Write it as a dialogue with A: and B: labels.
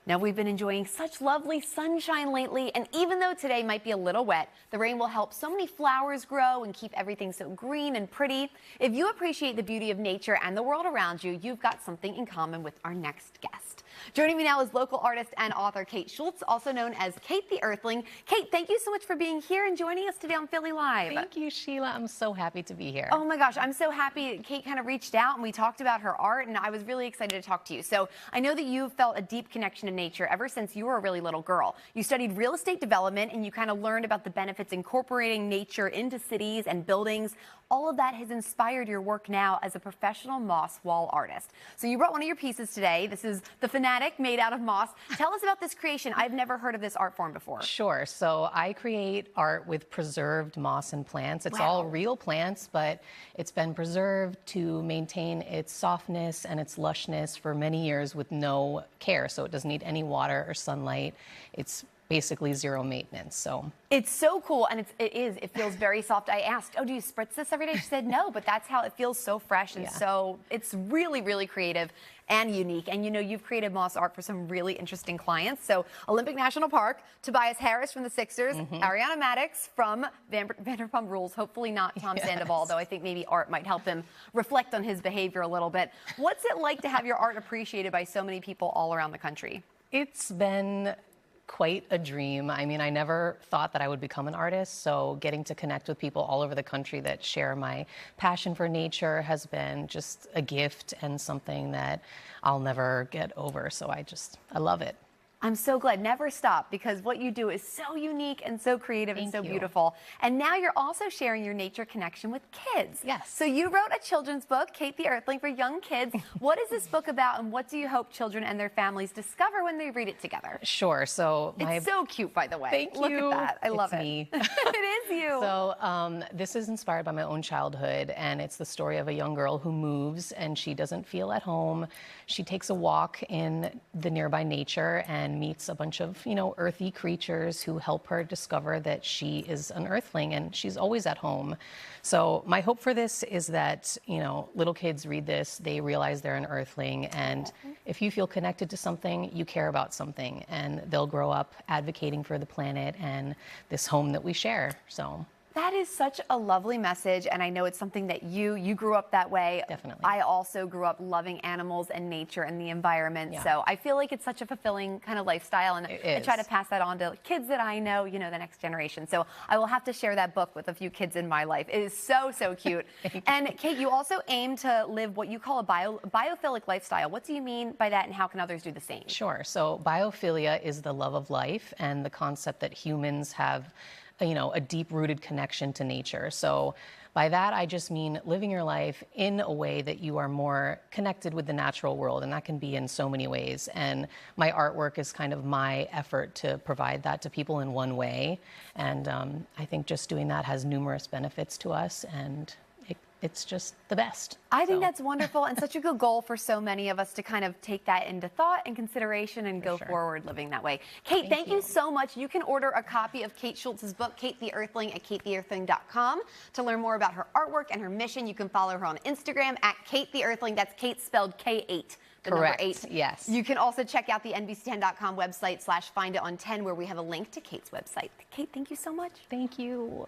A: Now, we've been enjoying such lovely sunshine lately, and even though today might be a little wet, the rain will help so many flowers grow and keep everything so green and pretty. If you appreciate the beauty of nature and the world around you, you've got something in common with our next guest. Joining me now is local artist and author Kate Shooltz, also known as Kate the Earthling. Kate, thank you so much for being here and joining us today on Philly Live.
B: Thank you, Sheila. I'm so happy to be here.
A: Oh my gosh, I'm so happy Kate kind of reached out and we talked about her art, and I was really excited to talk to you. So I know that you've felt a deep connection to nature ever since you were a really little girl. You studied real estate development and you kind of learned about the benefits incorporating nature into cities and buildings. All of that has inspired your work now as a professional moss wall artist. So you brought one of your pieces today. This is the Fanatic made out of moss. Tell us about this creation. I've never heard of this art form before.
B: Sure. So I create art with preserved moss and plants. It's all real plants, but it's been preserved to maintain its softness and its lushness for many years with no care. So it doesn't need any water or sunlight. It's basically zero maintenance. So
A: it's so cool, and it feels very soft. I asked, oh, do you spritz this every day? She said no, but that's how it feels, so fresh, and so it's really, really creative and unique. And you know, you've created moss art for some really interesting clients. So Olympic National Park, Tobias Harris from the Sixers, Ariana Maddox from Vanderpump Rules, hopefully not Tom Sandoval, though I think maybe art might help him reflect on his behavior a little bit. What's it like to have your art appreciated by so many people all around the country?
B: It's been quite a dream. I mean, I never thought that I would become an artist, so getting to connect with people all over the country that share my passion for nature has been just a gift and something that I'll never get over. So I love it.
A: I'm so glad. Never stop, because what you do is so unique and so creative and so beautiful. And now you're also sharing your nature connection with kids.
B: Yes.
A: So you wrote a children's book, Kate the Earthling, for young kids. What is this book about, and what do you hope children and their families discover when they read it together?
B: Sure. So
A: it's so cute, by the way.
B: Thank you.
A: Look at that. I love it.
B: Me.
A: It is you.
B: So this is inspired by my own childhood, and it's the story of a young girl who moves and she doesn't feel at home. She takes a walk in the nearby nature and meets a bunch of, earthy creatures who help her discover that she is an earthling and she's always at home. So my hope for this is that, little kids read this, they realize they're an earthling, and if you feel connected to something, you care about something, and they'll grow up advocating for the planet and this home that we share. So
A: that is such a lovely message, and I know it's something that you grew up that way.
B: Definitely.
A: I also grew up loving animals and nature and the environment, so I feel like it's such a fulfilling kind of lifestyle, and I try to pass that on to kids that I know, the next generation. So I will have to share that book with a few kids in my life. It is so, so cute. And Kate, you also aim to live what you call a biophilic lifestyle. What do you mean by that, and how can others do the same?
B: Sure. So biophilia is the love of life and the concept that humans have a deep-rooted connection to nature. So by that, I just mean living your life in a way that you are more connected with the natural world, and that can be in so many ways. And my artwork is kind of my effort to provide that to people in one way. And I think just doing that has numerous benefits to us, and it's just the best.
A: I think that's wonderful, and such a good goal for so many of us to kind of take that into thought and consideration and go forward living that way. Kate, thank you so much. You can order a copy of Kate Shooltz's book, Kate the Earthling, at katetheearthling.com. To learn more about her artwork and her mission, you can follow her on Instagram at Kate the Earthling. That's Kate spelled K8.
B: Correct.
A: Number 8.
B: Yes.
A: You can also check out the NBC10.com website /Find It on 10, where we have a link to Kate's website. Kate, thank you so much.
B: Thank you.